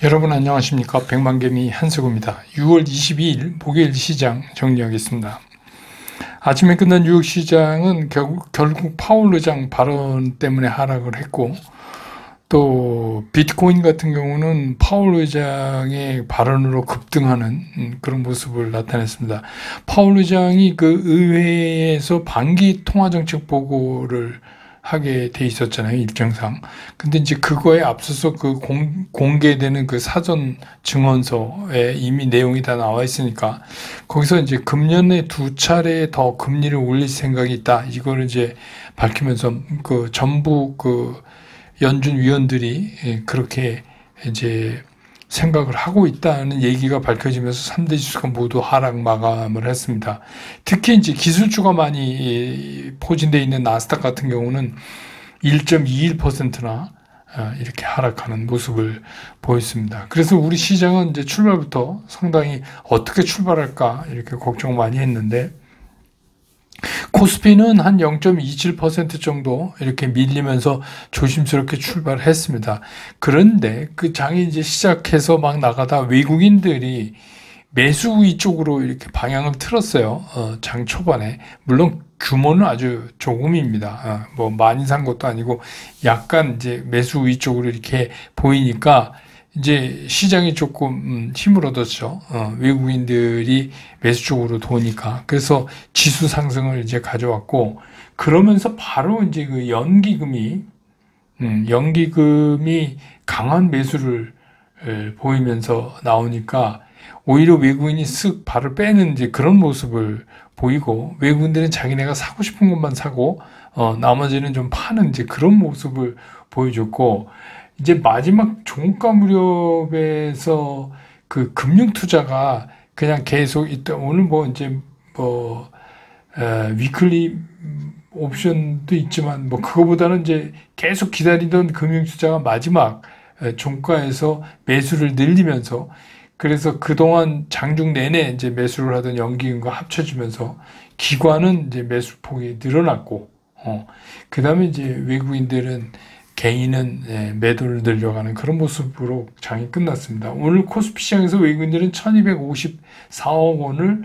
여러분 안녕하십니까? 백만개미 한석우입니다. 6월 22일 목요일 시장 정리하겠습니다. 아침에 끝난 뉴욕 시장은 결국 파월 의장 발언 때문에 하락을 했고, 또 비트코인 같은 경우는 파월 의장의 발언으로 급등하는 그런 모습을 나타냈습니다. 파월 의장이 그 의회에서 반기 통화정책 보고를 하게 돼 있었잖아요, 일정상. 근데 이제 그거에 앞서서 그 공개되는 그 사전 증언서에 이미 내용이 다 나와 있으니까 거기서 이제 금년에 2차례 더 금리를 올릴 생각이 있다. 이거를 이제 밝히면서 그 전부 그 연준 위원들이 그렇게 이제 생각을 하고 있다는 얘기가 밝혀지면서 3대 지수가 모두 하락 마감을 했습니다. 특히 이제 기술주가 많이 포진되어 있는 나스닥 같은 경우는 1.21%나 이렇게 하락하는 모습을 보였습니다. 그래서 우리 시장은 이제 출발부터 상당히 어떻게 출발할까 이렇게 걱정 많이 했는데, 코스피는 한 0.27% 정도 이렇게 밀리면서 조심스럽게 출발했습니다. 그런데 그 장이 이제 시작해서 막 나가다 외국인들이 매수 위쪽으로 이렇게 방향을 틀었어요. 장 초반에. 물론 규모는 아주 조금입니다. 뭐 많이 산 것도 아니고 약간 이제 매수 위쪽으로 이렇게 보이니까 이제 시장이 조금 힘을 얻었죠. 외국인들이 매수 쪽으로 도니까. 그래서 지수 상승을 이제 가져왔고, 그러면서 바로 이제 그 연기금이 강한 매수를 보이면서 나오니까 오히려 외국인이 쓱 발을 빼는 이제 그런 모습을 보이고, 외국인들은 자기네가 사고 싶은 것만 사고, 나머지는 좀 파는 이제 그런 모습을 보여줬고, 이제 마지막 종가 무렵에서 그 금융 투자가 그냥 계속 있다. 오늘 뭐 이제 위클리 옵션도 있지만 뭐 그거보다는 이제 계속 기다리던 금융 투자가 마지막 종가에서 매수를 늘리면서, 그래서 그동안 장중 내내 이제 매수를 하던 연기금과 합쳐지면서 기관은 이제 매수폭이 늘어났고, 그 다음에 이제 외국인들은 개인은 매도를 늘려가는 그런 모습으로 장이 끝났습니다. 오늘 코스피 시장에서 외국인들은 1254억 원을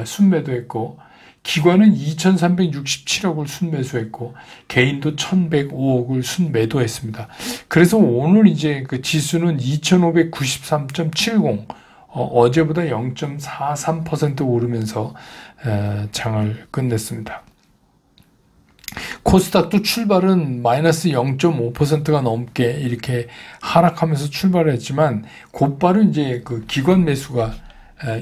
순매도했고, 기관은 2367억을 순매수했고, 개인도 1105억을 순매도했습니다. 그래서 오늘 이제 그 지수는 2593.70, 어제보다 0.43% 오르면서 장을 끝냈습니다. 코스닥도 출발은 마이너스 0.5%가 넘게 이렇게 하락하면서 출발을 했지만, 곧바로 이제 그 기관 매수가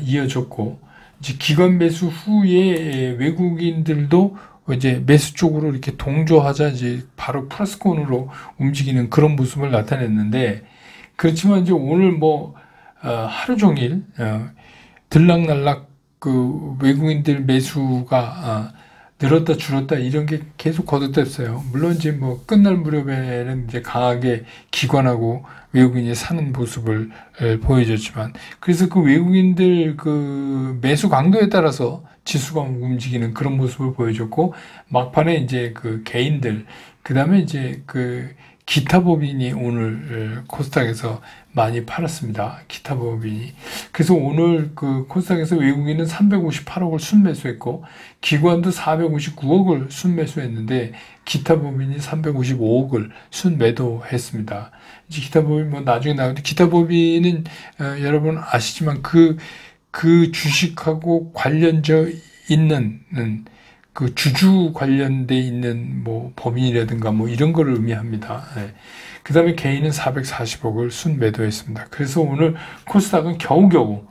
이어졌고, 이제 기관 매수 후에 외국인들도 이제 매수 쪽으로 이렇게 동조하자 이제 바로 플러스권으로 움직이는 그런 모습을 나타냈는데, 그렇지만 이제 오늘 뭐 하루 종일 들락날락 그 외국인들 매수가 늘었다 줄었다 이런 게 계속 거듭됐어요. 물론 이제 뭐 끝날 무렵에는 이제 강하게 기관하고 외국인이 사는 모습을 보여줬지만, 그래서 그 외국인들 그 매수 강도에 따라서 지수가 움직이는 그런 모습을 보여줬고, 막판에 이제 그 개인들, 그 다음에 이제 그 기타 법인이 오늘 코스닥에서 많이 팔았습니다. 기타 법인이. 그래서 오늘 그 코스닥에서 외국인은 358억을 순매수했고, 기관도 459억을 순매수했는데, 기타 법인이 355억을 순매도했습니다. 이제 기타 법인 뭐 나중에 나오는데, 기타 법인은 여러분 아시지만 그 주식하고 관련져 있는 그 주주 관련돼 있는 뭐 법인이라든가 뭐 이런 거를 의미합니다. 그 다음에 개인은 440억을 순매도했습니다. 그래서 오늘 코스닥은 겨우겨우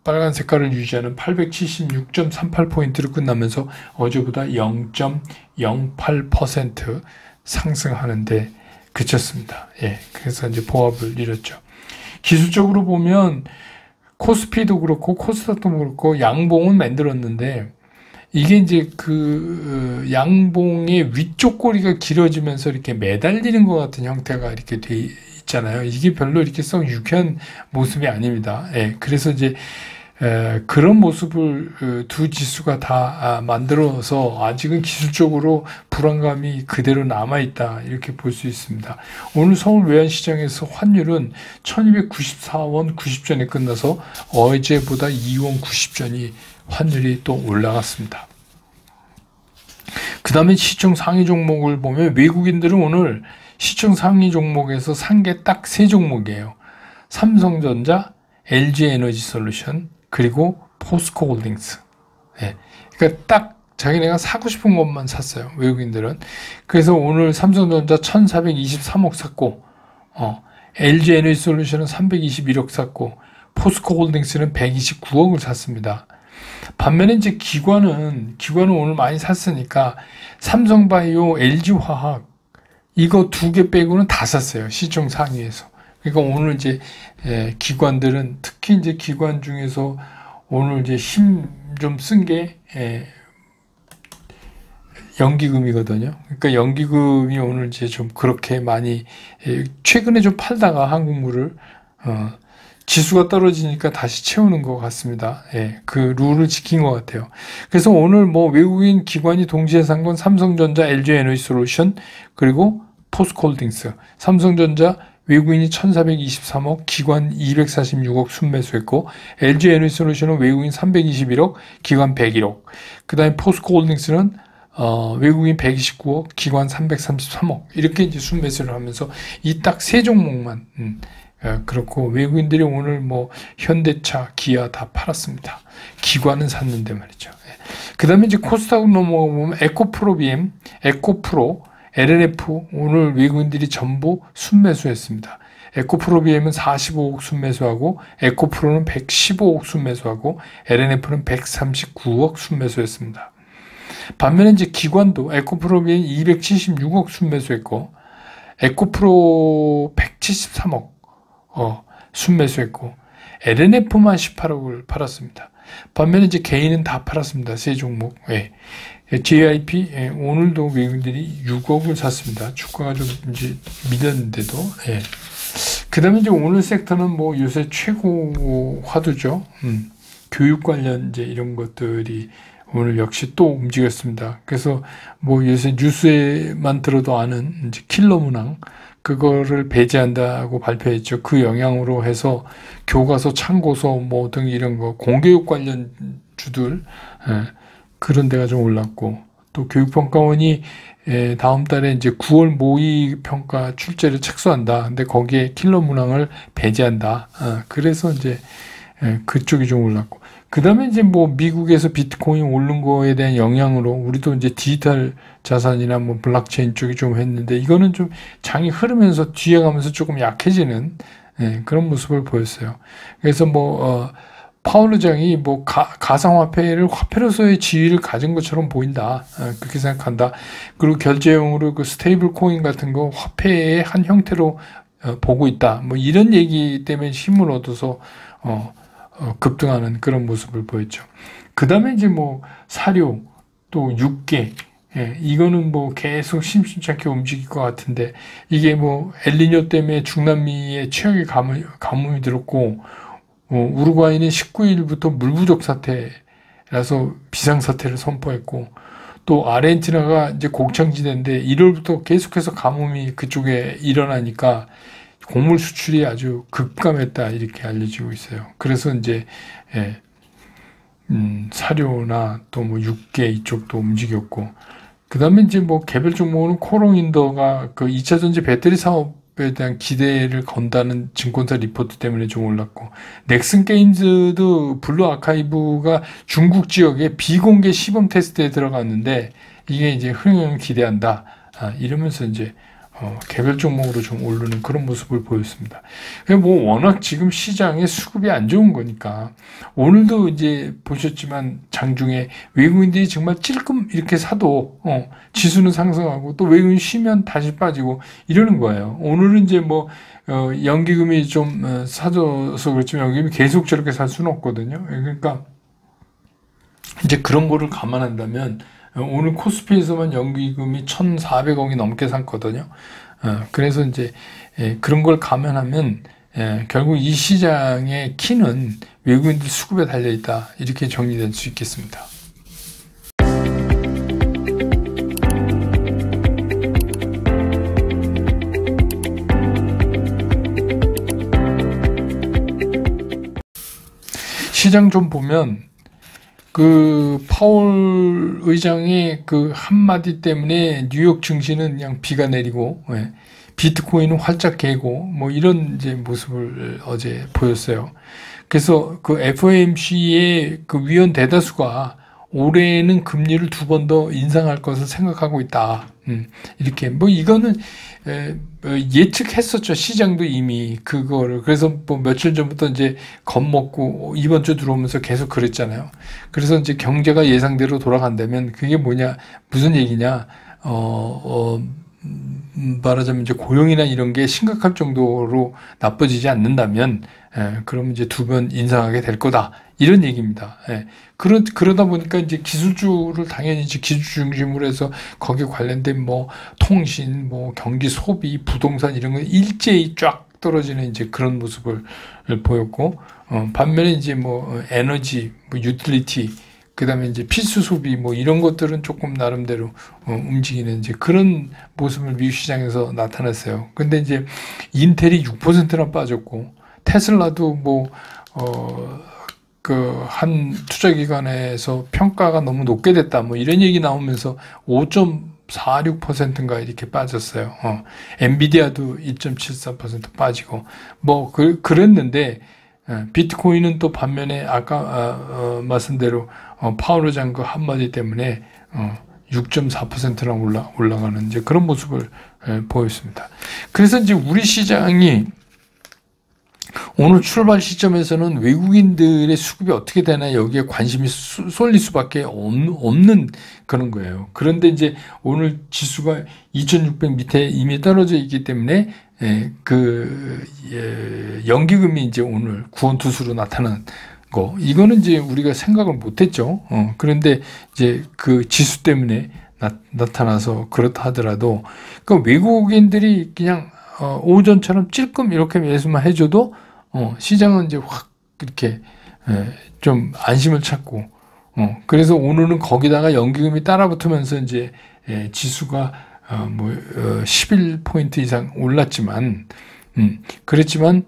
빨간 색깔을 유지하는 876.38포인트로 끝나면서 어제보다 0.08% 상승하는데 그쳤습니다. 그래서 이제 보합을 이뤘죠. 기술적으로 보면 코스피도 그렇고 코스닥도 그렇고 양봉은 만들었는데, 이게 이제 그 양봉의 위쪽 꼬리가 길어지면서 이렇게 매달리는 것 같은 형태가 이렇게 돼 있잖아요. 이게 별로 이렇게 썩 유쾌한 모습이 아닙니다. 그래서 이제 그런 모습을 두 지수가 다 만들어서 아직은 기술적으로 불안감이 그대로 남아있다 이렇게 볼 수 있습니다. 오늘 서울 외환시장에서 환율은 1294원 90전에 끝나서 어제보다 2원 90전이 환율이 또 올라갔습니다. 그 다음에 시총 상위 종목을 보면 외국인들은 오늘 시총 상위 종목에서 산 게 딱 세 종목이에요. 삼성전자, LG에너지솔루션, 그리고 포스코홀딩스. 예. 그러니까 딱 자기네가 사고 싶은 것만 샀어요. 외국인들은. 그래서 오늘 삼성전자 1423억 샀고, LG에너지솔루션은 321억 샀고, 포스코홀딩스는 129억을 샀습니다. 반면에 이제 기관은 오늘 많이 샀으니까 삼성바이오, LG화학 이거 두 개 빼고는 다 샀어요. 시총 상위에서. 그러니까 오늘 이제 기관들은 특히 이제 기관 중에서 오늘 이제 힘 좀 쓴 게 연기금이거든요. 그러니까 연기금이 오늘 이제 좀 그렇게 많이 최근에 좀 팔다가 한국물을 지수가 떨어지니까 다시 채우는 것 같습니다. 그 룰을 지킨 것 같아요. 그래서 오늘 뭐 외국인 기관이 동시에 산 건 삼성전자, LG에너지솔루션 그리고 포스코홀딩스. 삼성전자 외국인이 1423억, 기관 246억 순매수했고 LG에너지솔루션은 외국인 321억, 기관 101억. 그 다음에 포스코홀딩스는 외국인 129억, 기관 333억 이렇게 이제 순매수를 하면서 이 딱 세 종목만 그렇고 외국인들이 오늘 뭐 현대차, 기아 다 팔았습니다. 기관은 샀는데 말이죠. 그 다음에 이제 코스닥 넘어가 보면 에코프로 BM, 에코프로, LNF 오늘 외국인들이 전부 순매수했습니다. 에코프로 BM은 45억 순매수하고 에코프로는 115억 순매수하고 LNF는 139억 순매수했습니다. 반면에 이제 기관도 에코프로 BM 276억 순매수했고 에코프로 173억 순매수했고 LNF만 18억을 팔았습니다. 반면에 이제 개인은 다 팔았습니다. 세 종목. JIP 오늘도 외국인들이 6억을 샀습니다. 주가가 좀 이제 밀렸는데도. 그 다음에 이제 오늘 섹터는 뭐 요새 최고 화두죠. 교육 관련 이제 이런 것들이 오늘 역시 또 움직였습니다. 그래서 뭐 요새 뉴스에만 들어도 아는 이제 킬러 문항 그거를 배제한다고 발표했죠. 그 영향으로 해서 교과서, 참고서 뭐 등 이런 거 공교육 관련 주들 그런 데가 좀 올랐고 또 교육평가원이 다음 달에 이제 9월 모의평가 출제를 착수한다. 근데 거기에 킬러 문항을 배제한다. 그래서 이제 그쪽이 좀 올랐고. 그 다음에 이제 뭐 미국에서 비트코인 오른 거에 대한 영향으로 우리도 이제 디지털 자산이나 뭐 블록체인 쪽이 좀 했는데 이거는 좀 장이 흐르면서 뒤에 가면서 조금 약해지는 그런 모습을 보였어요. 그래서 뭐, 파월 의장이 뭐 가상화폐를 화폐로서의 지위를 가진 것처럼 보인다. 그렇게 생각한다. 그리고 결제용으로 그 스테이블 코인 같은 거 화폐의 한 형태로 보고 있다. 뭐 이런 얘기 때문에 힘을 얻어서 급등하는 그런 모습을 보였죠. 그 다음에 이제 뭐 사료 또 육계 이거는 뭐 계속 심심찮게 움직일 것 같은데 이게 뭐 엘니뇨 때문에 중남미에 최악의 가뭄이 들었고 우루과이는 19일부터 물 부족 사태라서 비상사태를 선포했고 또 아르헨티나가 이제 곡창지대인데 1월부터 계속해서 가뭄이 그쪽에 일어나니까 곡물 수출이 아주 급감했다 이렇게 알려지고 있어요. 그래서 이제 사료나 또 뭐 육계 이쪽도 움직였고 그 다음에 이제 뭐 개별 종목은 코롱인더가 그 2차 전지 배터리 사업에 대한 기대를 건다는 증권사 리포트 때문에 좀 올랐고 넥슨 게임즈도 블루 아카이브가 중국 지역의 비공개 시범 테스트에 들어갔는데 이게 이제 흥행을 기대한다. 이러면서 이제 개별 종목으로 좀 오르는 그런 모습을 보였습니다. 뭐 워낙 지금 시장에 수급이 안 좋은 거니까 오늘도 이제 보셨지만 장중에 외국인들이 정말 찔끔 이렇게 사도 지수는 상승하고 또 외국인 쉬면 다시 빠지고 이러는 거예요. 오늘은 이제 뭐 연기금이 좀 사줘서 그렇지만 연기금이 계속 저렇게 살 수는 없거든요. 그러니까 이제 그런 거를 감안한다면 오늘 코스피에서만 연기금이 1,400억이 넘게 샀거든요. 그래서 이제 그런 걸 감안하면 결국 이 시장의 키는 외국인들 수급에 달려있다. 이렇게 정리될 수 있겠습니다. 시장 좀 보면 그 파월 의장의 그 한마디 때문에 뉴욕 증시는 그냥 비가 내리고 비트코인은 활짝 개고 뭐 이런 이제 모습을 어제 보였어요. 그래서 그 FOMC의 그 위원 대다수가 올해는 금리를 2번 더 인상할 것을 생각하고 있다. 이렇게 뭐 이거는 예측했었죠. 시장도 이미 그거를. 그래서 뭐 며칠 전부터 이제 겁먹고 이번 주 들어오면서 계속 그랬잖아요. 그래서 이제 경제가 예상대로 돌아간다면 그게 뭐냐, 무슨 얘기냐, 말하자면 이제 고용이나 이런 게 심각할 정도로 나빠지지 않는다면, 그럼 이제 2번 인상하게 될 거다. 이런 얘기입니다. 그러다 보니까 이제 기술주를 당연히 이제 기술 중심으로 해서 거기에 관련된 뭐 통신, 뭐 경기 소비, 부동산 이런 거 일제히 쫙 떨어지는 이제 그런 모습을 보였고, 반면에 이제 뭐 에너지, 뭐 유틸리티, 그 다음에 이제 필수 소비 뭐 이런 것들은 조금 나름대로 움직이는 이제 그런 모습을 미국 시장에서 나타났어요. 근데 이제 인텔이 6%나 빠졌고, 테슬라도 뭐, 그 한 투자기관에서 평가가 너무 높게 됐다 뭐 이런 얘기 나오면서 5.46%인가 이렇게 빠졌어요. 엔비디아도 1.74% 빠지고 뭐 그랬는데, 비트코인은 또 반면에 아까 말씀대로 파월 의장 그 한마디 때문에 6.4%나 올라가는 이제 그런 모습을 보였습니다. 그래서 이제 우리 시장이 오늘 출발 시점에서는 외국인들의 수급이 어떻게 되나 여기에 관심이 쏠릴 수밖에 없는 그런 거예요. 그런데 이제 오늘 지수가 2600 밑에 이미 떨어져 있기 때문에 연기금이 이제 오늘 구원투수로 나타난 거, 이거는 이제 우리가 생각을 못했죠. 그런데 이제 그 지수 때문에 나타나서 그렇다 하더라도 그 외국인들이 그냥 오전처럼 찔끔 이렇게 매수만 해줘도 시장은 이제 확 이렇게 좀 안심을 찾고, 그래서 오늘은 거기다가 연기금이 따라붙으면서 이제 지수가 11포인트 이상 올랐지만, 그랬지만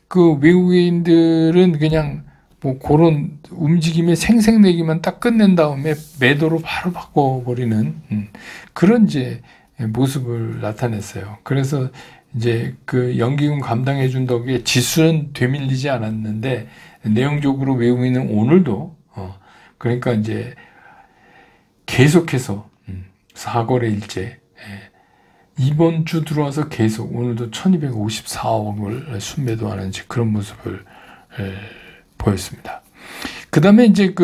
그 외국인들은 그냥 뭐 그런 움직임의 생색내기만 딱 끝낸 다음에 매도로 바로 바꿔버리는 그런 이제 모습을 나타냈어요. 그래서 이제 그 연기금 감당해준 덕에 지수는 되밀리지 않았는데, 내용적으로 외국인은 오늘도 그러니까 이제 계속해서 4거래일째 이번 주 들어와서 계속 오늘도 1254억을 순매도하는 그런 모습을 보였습니다. 그 다음에 이제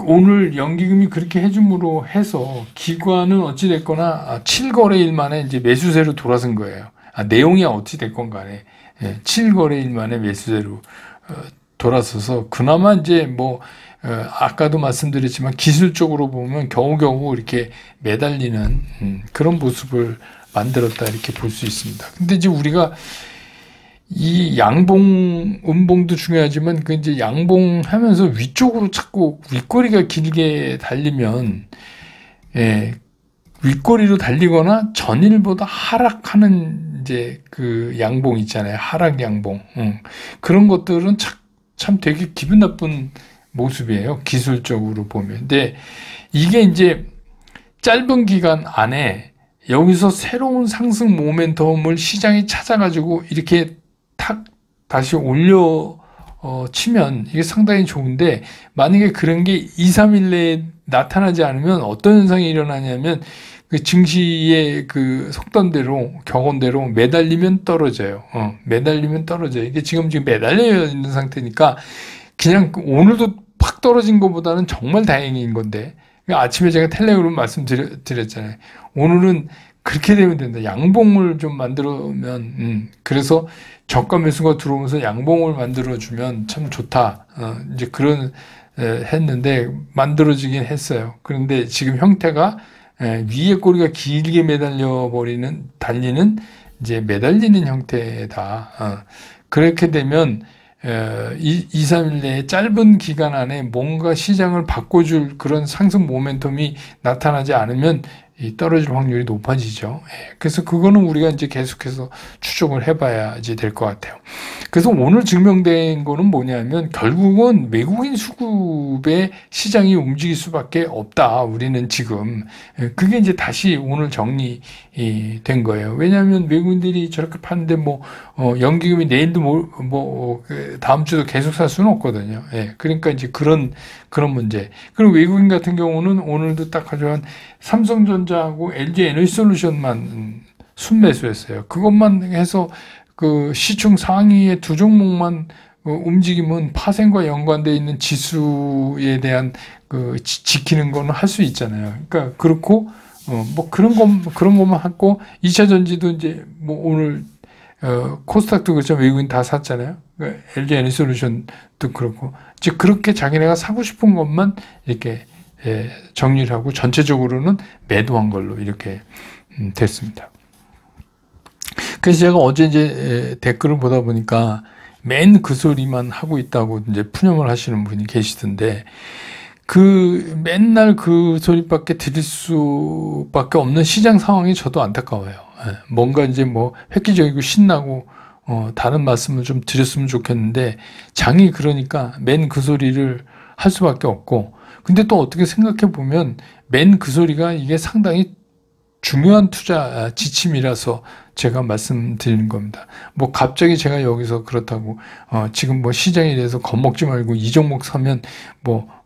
오늘 연기금이 그렇게 해줌으로 해서 기관은 어찌됐거나 7거래일 만에 이제 매수세로 돌아선 거예요. 내용이 어찌됐건 간에 7거래일 만에 매수세로 돌아서서 그나마 이제 뭐 아까도 말씀드렸지만 기술적으로 보면 겨우겨우 이렇게 매달리는 그런 모습을 만들었다 이렇게 볼 수 있습니다. 근데 이제 우리가 이 양봉, 음봉도 중요하지만 그 이제 양봉하면서 위쪽으로 자꾸 윗꼬리가 길게 달리면, 윗꼬리로 달리거나 전일보다 하락하는 이제 그 양봉 있잖아요. 하락 양봉. 그런 것들은 참 되게 기분 나쁜 모습이에요. 기술적으로 보면. 근데 이게 이제 짧은 기간 안에 여기서 새로운 상승 모멘텀을 시장이 찾아가지고 이렇게 탁 다시 올려 치면 이게 상당히 좋은데, 만약에 그런 게 2, 3일 내에 나타나지 않으면 어떤 현상이 일어나냐면 그 증시의 그 속단대로 격언대로 매달리면 떨어져요. 매달리면 떨어져요. 이게 지금 매달려 있는 상태니까 그냥 오늘도 팍 떨어진 것보다는 정말 다행인 건데, 아침에 제가 텔레그램 말씀드렸잖아요. 오늘은 그렇게 되면 된다. 양봉을 좀 만들면, 그래서 저가 매수가 들어오면서 양봉을 만들어주면 참 좋다. 이제 그런, 했는데, 만들어지긴 했어요. 그런데 지금 형태가, 위에 꼬리가 길게 달리는, 이제 매달리는 형태다. 그렇게 되면 2, 3일 내에 짧은 기간 안에 뭔가 시장을 바꿔줄 그런 상승 모멘텀이 나타나지 않으면 떨어질 확률이 높아지죠. 그래서 그거는 우리가 이제 계속해서 추적을 해봐야지 될 것 같아요. 그래서 오늘 증명된 거는 뭐냐면 결국은 외국인 수급의 시장이 움직일 수밖에 없다. 우리는 지금 그게 이제 다시 오늘 정리된 거예요. 왜냐하면 외국인들이 저렇게 파는데 연기금이 내일도 다음 주도 계속 살 수는 없거든요. 그러니까 이제 그런 문제. 그리고 외국인 같은 경우는 오늘도 딱 가져간 삼성전자하고 LG 에너지솔루션만 순매수했어요. 그것만 해서 그 시총 상위의 두 종목만 움직이면 파생과 연관되어 있는 지수에 대한 지키는 거는 할 수 있잖아요. 그러니까 그렇고 그런 것만 하고 2차 전지도 이제 오늘 코스닥도 그렇죠. 외국인 다 샀잖아요. LG 에너지솔루션도 그렇고 즉 그렇게 자기네가 사고 싶은 것만 이렇게 정리를 하고 전체적으로는 매도한 걸로 이렇게 됐습니다. 그래서 제가 어제 이제 댓글을 보다 보니까 맨 그 소리만 하고 있다고 이제 푸념을 하시는 분이 계시던데 맨날 그 소리밖에 들을 수밖에 없는 시장 상황이 저도 안타까워요. 뭔가 이제 획기적이고 신나고 다른 말씀을 좀 드렸으면 좋겠는데 장이 그러니까 맨 그 소리를 할 수밖에 없고 근데 또 어떻게 생각해 보면 맨 그 소리가 이게 상당히 중요한 투자 지침이라서 제가 말씀드리는 겁니다. 갑자기 제가 여기서 그렇다고 지금 시장에 대해서 겁먹지 말고 이 종목 사면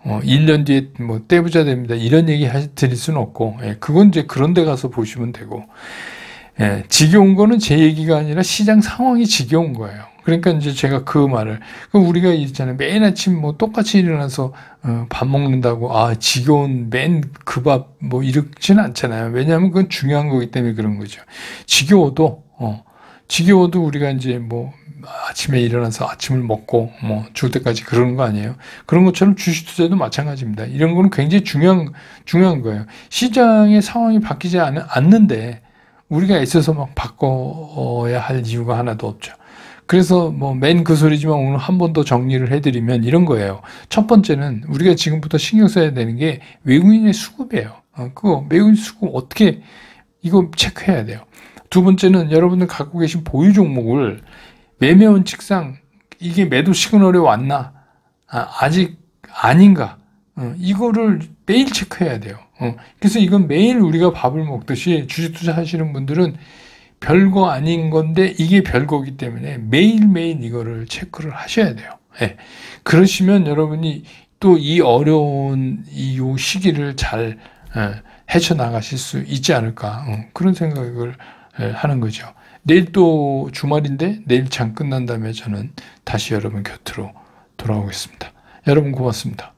1년 뒤에 떼부자 됩니다. 이런 얘기 드릴 수는 없고 그건 이제 그런 데 가서 보시면 되고 지겨운 거는 제 얘기가 아니라 시장 상황이 지겨운 거예요. 그러니까 이제 제가 그 말을 우리가 있잖아요. 매일 아침 똑같이 일어나서 밥 먹는다고 지겨운 맨 그 밥 이렇지는 않잖아요. 왜냐하면 그건 중요한 거기 때문에 그런 거죠. 지겨워도 우리가 이제 아침에 일어나서 아침을 먹고 죽을 때까지 그러는 거 아니에요. 그런 것처럼 주식 투자도 마찬가지입니다. 이런 거는 굉장히 중요한 거예요. 시장의 상황이 바뀌지 않는데 우리가 애써서 바꿔야 할 이유가 하나도 없죠. 그래서 맨 그 소리지만 오늘 한 번 더 정리를 해드리면 이런 거예요. 첫 번째는 우리가 지금부터 신경 써야 되는 게 외국인의 수급이에요. 외국인 수급 어떻게 이거 체크해야 돼요. 두 번째는 여러분들 갖고 계신 보유 종목을 매매 원칙상 이게 매도 시그널이 왔나 아직 아닌가 이거를 매일 체크해야 돼요. 그래서 이건 매일 우리가 밥을 먹듯이 주식 투자 하시는 분들은 별거 아닌 건데 이게 별거기 때문에 매일매일 이거를 체크를 하셔야 돼요. 그러시면 여러분이 또 이 어려운 이 시기를 잘 헤쳐나가실 수 있지 않을까 그런 생각을 하는 거죠. 내일 또 주말인데 내일 장 끝난 다음에 저는 다시 여러분 곁으로 돌아오겠습니다. 여러분 고맙습니다.